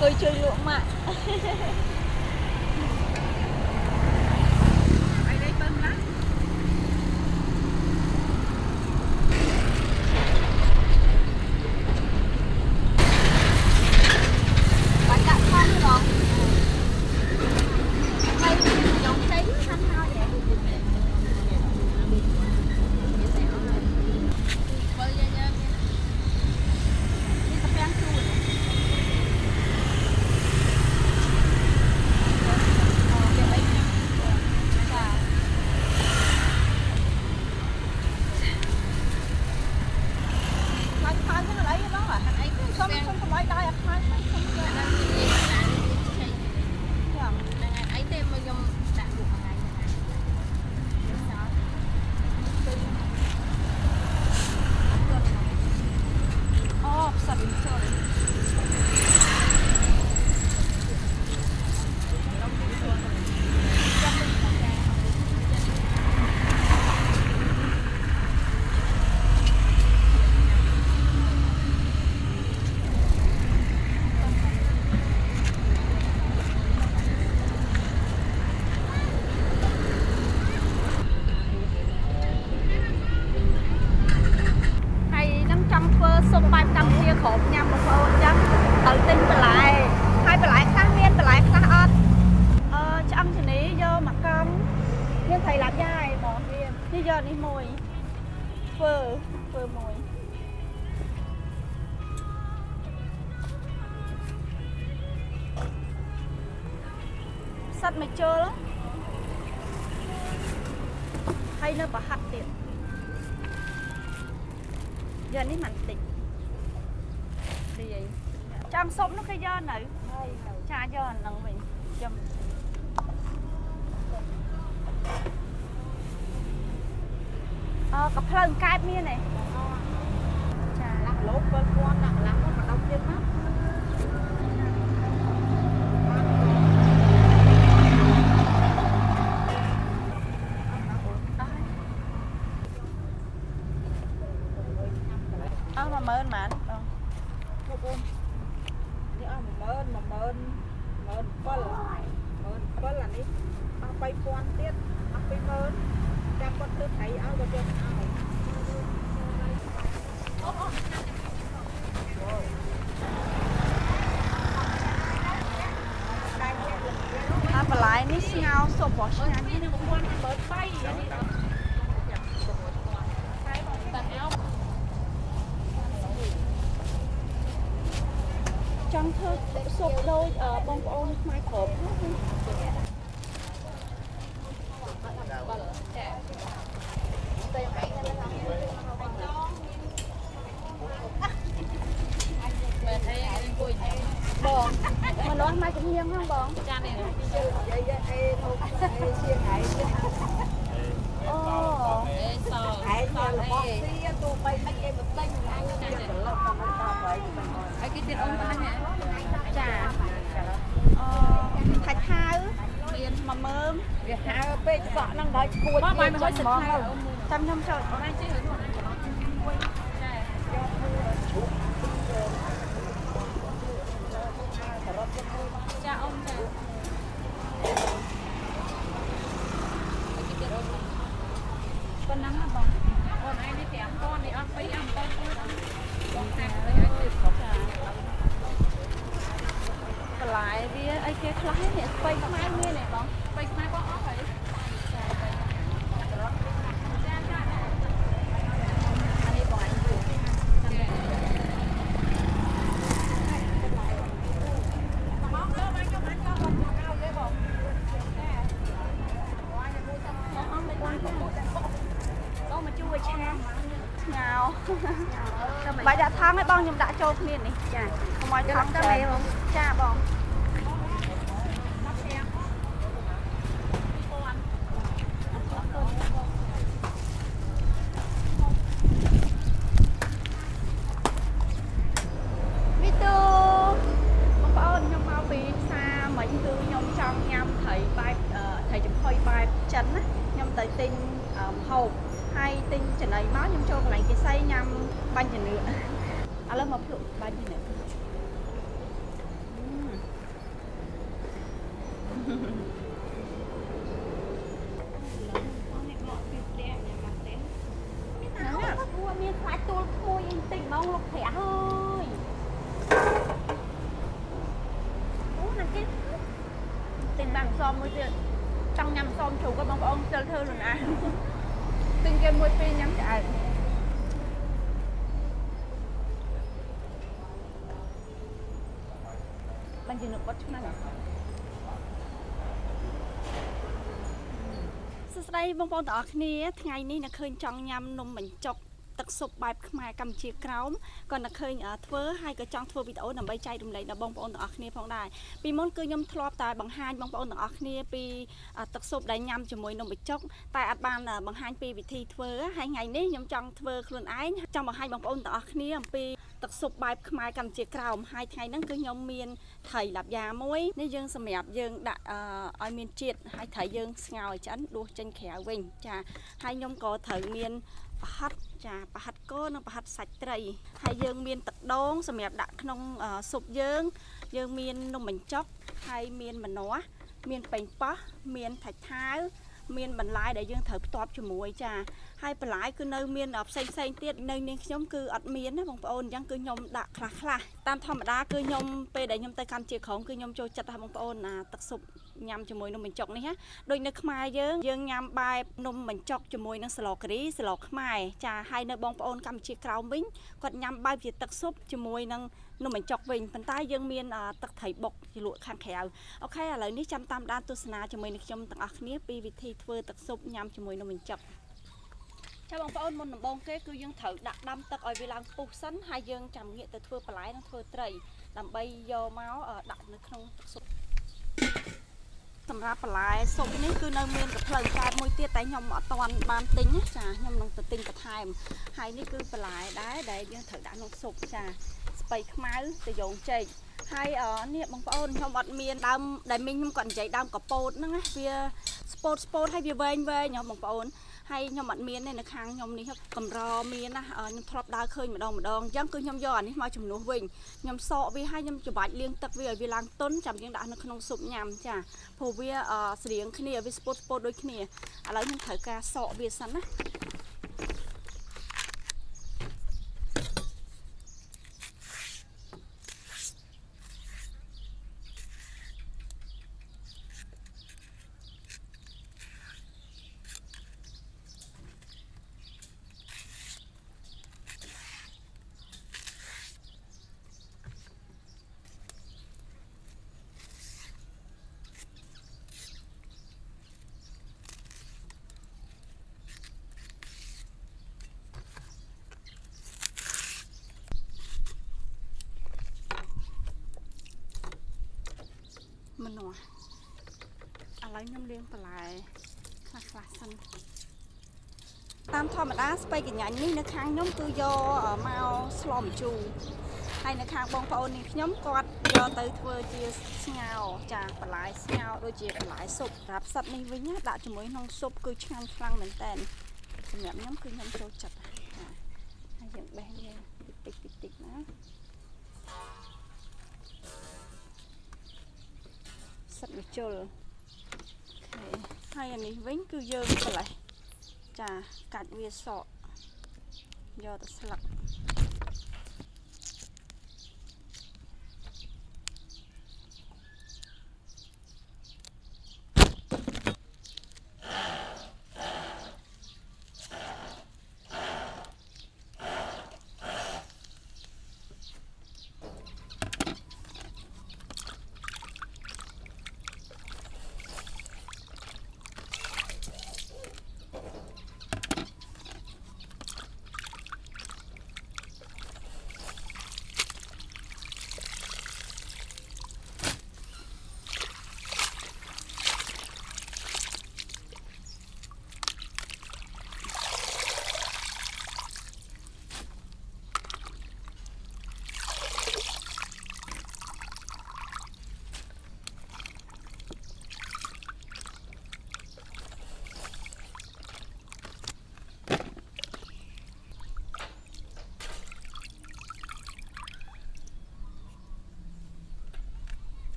Cười chơi lụa mạ. Bạn đặt con rồi. Đây giống cháy thanh thôi vậy. Bơi ra nha. Đi tập ăn chui. Xung quanh cầm kia khổ nhằm một ô chắc tự tin trở lại hai trở lại khác miên trở lại khác ớt cho ăn thì ní vô mặt con nhưng thầy làm dài bỏ kia như giờ đi mùi phơ mùi sắt mày chơi lắm hay nó bỏ hạt tiền giờ ní mạnh tịnh đi vậy trang sống nó cái do này cha do nặng mình châm cặp lần cài miên này cha lắc lốp con nặng lắm mà đau chân lắm mà mơn mà mơn là đi bay quan tiết bay mơn đang con tư thấy áo của tôi và lại ní ngao sộp bỏ sang đi bay trong thơ sụp đôi ở bông ôn mai khổ bò mà nói mai cũng nghiêng không bò cha này cái tiền ông ta nè chả thạch hai tiền mà mơm việc hai pe sọ năng đói cua bao nhiêu hơi sạch hai trăm năm trời cha ông nè con nắng là bông con ai đi kém con đi ăn mấy ăn con con hàng lấy anh đi lại vì ai kia lái này quay cái máy nghe này bông quay cái máy có óc vậy nào bà đã thắng ấy bông nhưng đã trâu miền này chà không ai thắng cái này không cha bông tới tinh hộp hay tinh trở này máu nhưng cho lại cái xây nhằm bánh chả nữa lớp một lượng bánh chả nữa មានខ្លាចទួលក្មួយអីតិចហ្មងលោកប្រាក់ហើយអូណាគេទិញបានសមមួយទៀតចង់ញ៉ាំសមជ្រូកក៏បងប្អូនចូលធ្វើលណាទិញគេមួយពីរញ៉ាំឆ្អែតបានជានឹកបាត់ឆ្ងាញ់សួស្តីបងប្អូនទាំងអស់គ្នាថ្ងៃនេះនៅឃើញចង់ញ៉ាំនំបញ្ចុកទឹកស៊ុបបែបខ្មែរកម្ពុជាក្រោមក៏នៅឃើញធ្វើហើយក៏ចង់ធ្វើវីដេអូដើម្បីចែករំលែកដល់បងប្អូនទាំងអស់គ្នាផងដែរពីមុនគឺខ្ញុំធ្លាប់តែបង្ហាញបងប្អូនទាំងអស់គ្នាពីទឹកស៊ុបដែលញ៉ាំជាមួយនំបញ្ចុកតែអត់បានបង្ហាញពីវិធីធ្វើហើយថ្ងៃនេះខ្ញុំចង់ធ្វើខ្លួនឯងចង់បង្ហាញបងប្អូនទាំងអស់គ្នាអំពីទឹកស៊ុបបែបខ្មែរកម្ពុជាក្រោមហើយថ្ងៃហ្នឹងគឺខ្ញុំមានត្រីឡាប់យ៉ាមួយនេះយើងសម្រាប់យើងដាក់ឲ្យមានជាតិហើយត្រីយើងស្ងោរឲ្យឆ្អិនដួសចេញក្រៅវិញចាហើយខ្ញុំក៏ត្រូវមានប្រហិតចាប្រហិតគោនិងប្រហិតសាច់ត្រីហើយយើងមានទឹកដូងសម្រាប់ដាក់ក្នុងស៊ុបយើងមាននំបញ្ចុកហើយមានម្នាស់មានប៉េងប៉ោះមានថាច់ថាវមានបន្លែដែលយើងត្រូវផ្ទាប់ជាមួយចាហើយបន្លែគឺនៅមានផ្សេងទៀតនៅនាងខ្ញុំគឺអត់មានណាបងប្អូនអញ្ចឹងគឺខ្ញុំដាក់ខ្លះតាមធម្មតាគឺខ្ញុំពេលដែលខ្ញុំទៅកម្ពុជាក្រោមគឺខ្ញុំចូលចិត្តថាបងប្អូនទឹកស៊ុបញ៉ាំជាមួយនំបញ្ចុកនេះណាដូចនៅខ្មែរយើងញ៉ាំបែបនំបញ្ចុកជាមួយនឹងស្លការីស្លខ្មែរចាហើយនៅបងប្អូនកម្ពុជាក្រោមវិញគាត់ញ៉ាំបែបជាទឹកស៊ុបជាមួយនឹងនំបញ្ចុកវិញប៉ុន្តែយើងមានទឹកត្រីបុកជាលក់ខាងក្រៅអូខេឥឡូវនេះចាំតាមដានទស្សនាជាមួយនឹងខ្ញុំទាំងអស់គ្នាពីវិធីធ្វើទឹកស៊ុបញ៉ាំជាមួយនំបញ្ចុកចាបងប្អូនមុនដំបូងគេគឺយើងត្រូវដាក់ដាំទឹកឲ្យវាឡើងពុះសិនហើយយើងចាំងាកទៅធ្វើបន្លែនិងធ្វើត្រីដើម្បីយកមកដាក់នៅក្នុងទឹកស៊ុបសម្រាប់បន្លែស៊ុបនេះគឺនៅមានកាផ្លូវកែបមួយទៀតតែខ្ញុំអត់ទាន់បានទិញចាខ្ញុំនឹងទៅទិញបន្ថែមហើយនេះគឺបន្លែដែរដែលយើងត្រូវដាក់ក្នុងស៊ុបចាស្ពៃខ្មៅទៅយងចេកហើយនេះបងប្អូនខ្ញុំអត់មានដើមដែលមីងខ្ញុំគាត់និយាយដើមកប៉ោតហ្នឹងណាវាស្ពោតហើយវាវែងបងប្អូនហើយខ្ញុំអត់មានទេនៅខាងខ្ញុំនេះកម្រមានណាខ្ញុំធ្លាប់ដើរឃើញម្ដងអញ្ចឹងគឺខ្ញុំយកអានេះមកជំនួសវិញខ្ញុំសកវាហើយខ្ញុំច្របាច់លាងទឹកវាឲ្យវាឡើងទន់ចាំយើងដាក់នៅក្នុងស៊ុបញ៉ាំចាព្រោះវាស្រៀងគ្នាវាស្ពោតដូចគ្នាឥឡូវខ្ញុំត្រូវការសកវាសិនណាម្នាស់ឥឡូវខ្ញុំលាងបន្លែខ្លះសិនតាមធម្មតាស្ពៃកញ្ញាញនេះនៅខាងខ្ញុំគឺយកមកស្លម្ជូរហើយនៅខាងបងប្អូននេះខ្ញុំគាត់យកទៅធ្វើជាស្ងោរចាបន្លែស្ងោរដូចជាបន្លែស៊ុបសម្រាប់សត្វនេះវិញដាក់ជាមួយក្នុងស៊ុបគឺឆ្ងាញ់ខ្លាំងមែនតើសម្រាប់ខ្ញុំគឺខ្ញុំចូលចិត្តហើយយើងបេះវាតិចណាសិតវាជុលហើយអានេះវិញគឺយើងប្រឡេះចាកាច់វាសក់យកទៅស្លឹក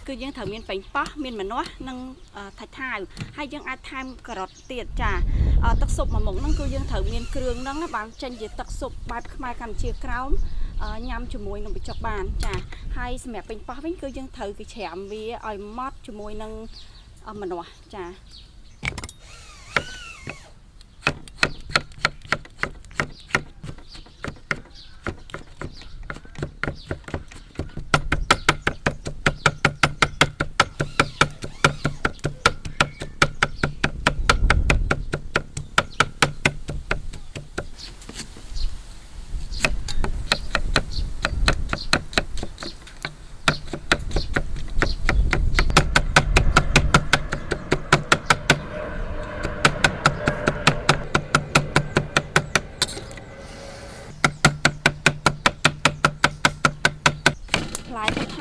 គឺយើងត្រូវមានប៉េងប៉ោះមានម្នាស់និងថាច់ថាវហើយយើងអាចថែមការ៉ុតទៀតចាទឹកស៊ុបមួយមុខហ្នឹងគឺយើងត្រូវមានគ្រឿងហ្នឹងបានចេញជាទឹកស៊ុបបែបខ្មែរកម្ពុជាក្រោមញ៉ាំជាមួយនឹងបញ្ចុកបានចាហើយសម្រាប់ប៉េងប៉ោះវិញគឺយើងត្រូវគេច្រាមវាឲ្យម៉ត់ជាមួយនឹងម្នាស់ចា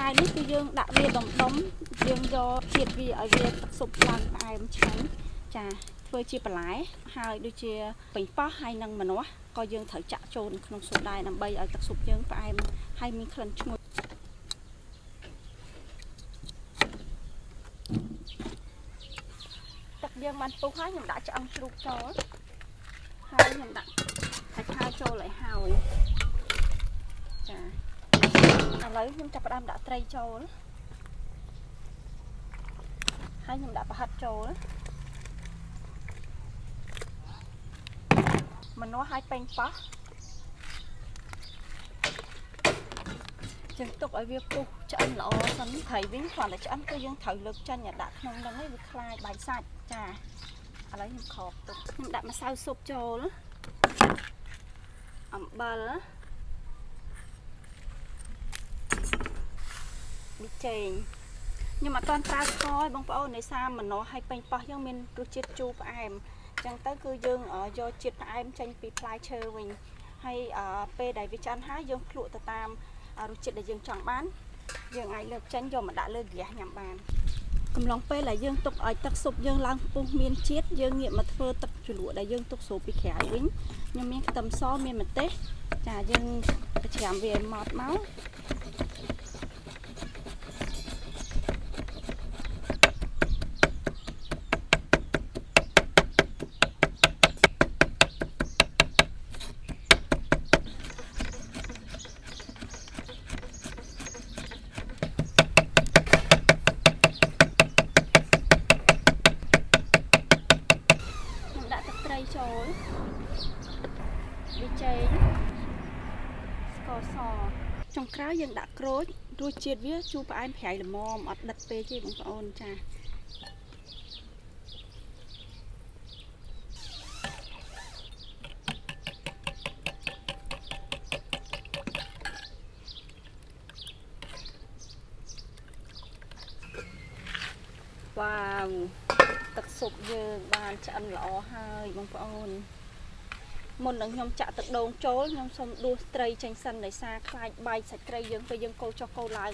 ហើយនេះគឺយើងដាក់វាដុំយើងយកជាតិវាឲ្យវាទឹកស៊ុបឡើងផ្អែមឆ្ងាញ់ចាធ្វើជាបន្លែហើយដូចជាប៉េងប៉ោះហើយនិងម្នាស់ក៏យើងត្រូវចាក់ចូលក្នុងស៊ុបដែរដើម្បីឲ្យទឹកស៊ុបយើងផ្អែមហើយមានក្លិនឈ្ងុយទឹកយើងបានពុះហើយខ្ញុំដាក់ឆ្អឹងជ្រូកចូលហើយខ្ញុំដាក់សាច់ឆាចូលឲ្យហើយចាឥឡូវខ្ញុំចាប់ផ្ដើមដាក់ត្រីចូលហើយខ្ញុំដាក់ប្រហិតចូលម្នាស់ហើយប៉េងប៉ោះយើងទុកឲ្យវាពុះឆ្អិនល្អសិនត្រីវិញគ្រាន់តែឆ្អិនគឺយើងត្រូវលើកចេញឲ្យដាក់ក្នុងហ្នឹងឲ្យវាខ្លាយបាយសាច់ចាឥឡូវខ្ញុំគ្របទុកខ្ញុំដាក់ម្សៅស៊ុបចូលអំបិលប៊ីចេងខ្ញុំអត់ទាន់ប្រើស្ករទេបងប្អូននៃសារម្នាស់ហើយប៉េងប៉ោះយើងមានរសជាតិជូរផ្អែមអញ្ចឹងទៅគឺយើងយកជាតិផ្អែមចេញពីផ្លែឈើវិញហើយពេលដែលវាឆ្អិនហើយយើងភ្លក់ទៅតាមរសជាតិដែលយើងចង់បានយើងអាចលើកចេញយកមកដាក់លើហ្គាសញ៉ាំបានកំឡុងពេលដែលយើងទុកឲ្យទឹកស៊ុបយើងឡើងពុះមានជាតិយើងងាកមកធ្វើទឹកជ្រលក់ដែលយើងទុកស្រូបពីក្រៅវិញខ្ញុំមានខ្ទឹមសមានម្ទេសចាយើងច្រាមវាឲ្យម៉ត់មកចូលប៊ីចេងស្ករសចុងក្រោយយើងដាក់ក្រូចរសជាតិវាជូរផ្អែមប្រៃល្មមអត់ដិតពេកទេបងប្អូនចាវ៉ាវទឹកស៊ុបយើងបានឆ្អិនល្អហើយបងប្អូនមុននឹងខ្ញុំចាក់ទឹកដូងចូលខ្ញុំសូមដួសត្រីចេញសិនដោយសារខ្លាចបាយសាច់ត្រីយើងពេលយើងកូរចុះកូរឡើង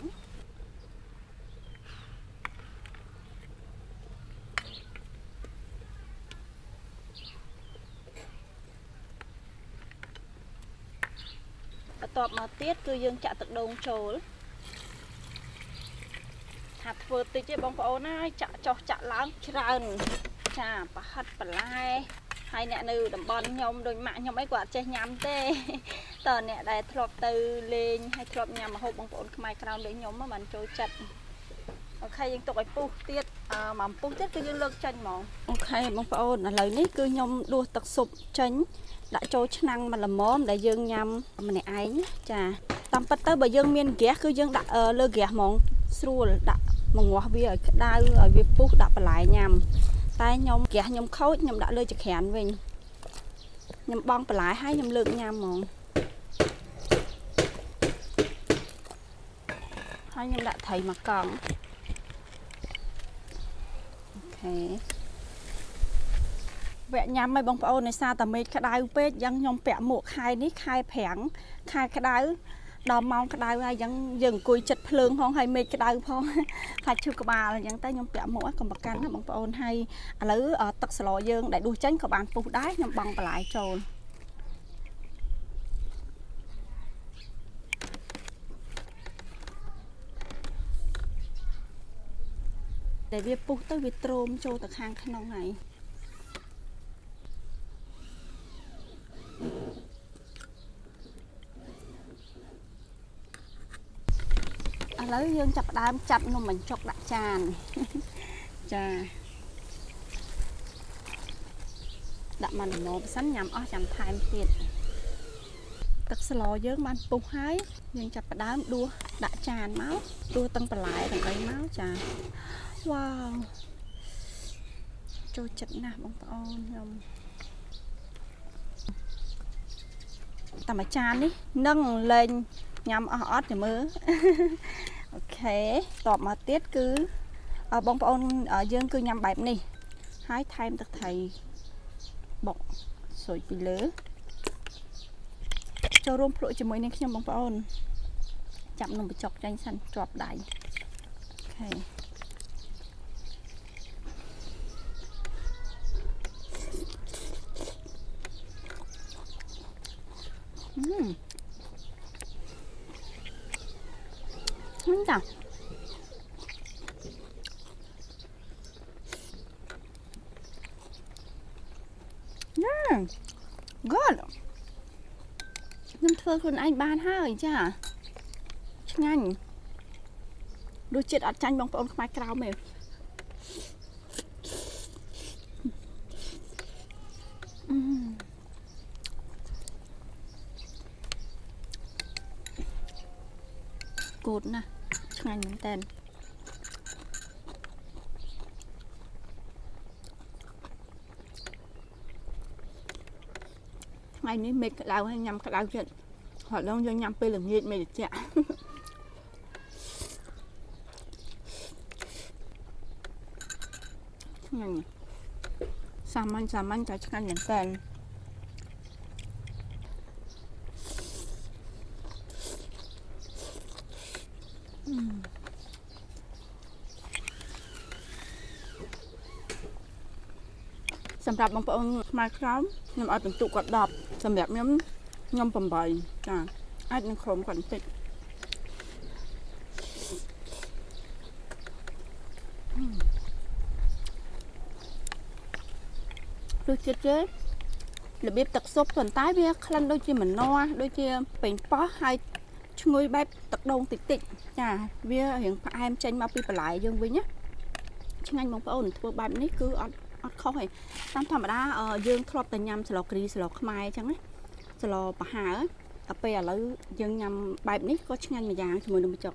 បន្ទាប់មកទៀតគឺយើងចាក់ទឹកដូងចូលថាធ្វើតិចទេបងប្អូនណាចាក់ចុះចាក់ឡើងច្រើនចាប្រហិតបន្លែហើយអ្នកនៅតំបន់ខ្ញុំដូចម៉ាក់ខ្ញុំអីគាត់អត់ចេះញ៉ាំទេតើអ្នកដែលធ្លាប់ទៅលេងហើយធ្លាប់ញ៉ាំម្ហូបបងប្អូនខ្មែរក្រោមដូចខ្ញុំបានចូលចិត្តអូខេយើងទុកឲ្យពុះទៀតមកពុះទៀតគឺយើងលើកចេញហ្មងអូខេបងប្អូនឥឡូវនេះគឺខ្ញុំដួសទឹកស៊ុបចេញដាក់ចូលឆ្នាំងមួយល្មមដែលយើងញ៉ាំម្នាក់ឯងចាតាមពិតទៅបើយើងមានហ្គាសគឺយើងដាក់លើហ្គាសហ្មងស្រួលដាក់មកងាស់វាឲ្យក្តៅឲ្យវាពុះដាក់បន្លែញ៉ាំតែខ្ញុំហ្គាសខ្ញុំខូចខ្ញុំដាក់លើចក្រានវិញខ្ញុំបង់បន្លែហើយខ្ញុំលើកញ៉ាំហ្មងហើយខ្ញុំដាក់ត្រីមកកង់អូខេវគ្គញ៉ាំឲ្យបងប្អូននៃសារតាមេឃក្តៅពេកយ៉ាងខ្ញុំពាក់មួកខែនេះខែប្រាំងខែក្តៅដល់ម៉ោងក្តៅហើយអញ្ចឹងយើងអង្គុយចិត្តភ្លើងផងហើយមេឃក្តៅផងខ្លាចឈឺក្បាលអញ្ចឹងតែខ្ញុំពាក់មួកកុំប្រកាន់ណាបងប្អូនហើយឥឡូវទឹកស្លយើងដែលដួសចេញក៏បានពុះដែរខ្ញុំបង់បន្លែចូល តែវាពុះទៅវាទ្រោមចូលទៅខាងក្នុងហើយឥឡូវយើងចាប់ផ្ដើមចាប់នំបញ្ចុកដាក់ចានចាដាក់មកល្មមសិនញ៉ាំអស់ចាំថែមទៀតទឹកស្លយើងបានពុះហើយយើងចាប់ផ្ដើមដួសដាក់ចានមកដួសទាំងបន្លែទាំងអីមកចាវ៉ាវចូលចិត្តណាស់បងប្អូនខ្ញុំតែមួយចាននេះនឹងលេងញ៉ាំអស់អត់ចាំមើលអូខេតបមកទៀតគឺបងប្អូនយើងគឺញ៉ាំបែបនេះហើយថែមទឹកត្រីបុកស្រួយពីលើចូលរួមភ្លក់ជាមួយនឹងខ្ញុំបងប្អូនចាប់នំបញ្ចុកចាញ់សិនជាប់ដៃអូខេចាGod ខ្ញុំធ្វើខ្លួនឯងបានហើយចាឆ្ងាញ់រសជាតិអត់ចាញ់បងប្អូនខ្មែរក្រោមទេគោតណាស់ឆ្ងាញ់មែនតើថ្ងៃនេះមេឃក្តៅហើយញ៉ាំក្តៅចិត្តហើយដល់យើងញ៉ាំពេលល្ងាចមេឃត្រជាក់ឆ្ងាញ់សាមញ្ញតែឆ្ងាញ់មែនតើសម្រាប់បងប្អូនខ្មែរក្រោមខ្ញុំឲ្យបន្ទុកគាត់10សម្រាប់ខ្ញុំ8ចាអាចនឹងក្រុមគាត់បន្តិចរសជាតិទេរបៀបទឹកស៊ុបប៉ុន្តែវាក្លិនដូចជាម្នាស់ដូចជាប៉េងប៉ោះហើយឈ្ងុយបែបទឹកដូងតិចចាវារៀងផ្អែមចេញមកពីបន្លែយើងវិញណាឆ្ងាញ់បងប្អូនធ្វើបែបនេះគឺអត់ខុសទេតាមធម្មតាយើងធ្លាប់តែញ៉ាំស្លគ្រីស្លខ្មែរអញ្ចឹងណាស្លប្រហើតែពេលឥឡូវយើងញ៉ាំបែបនេះក៏ឆ្ងាញ់មួយយ៉ាងជាមួយនឹងបញ្ចុក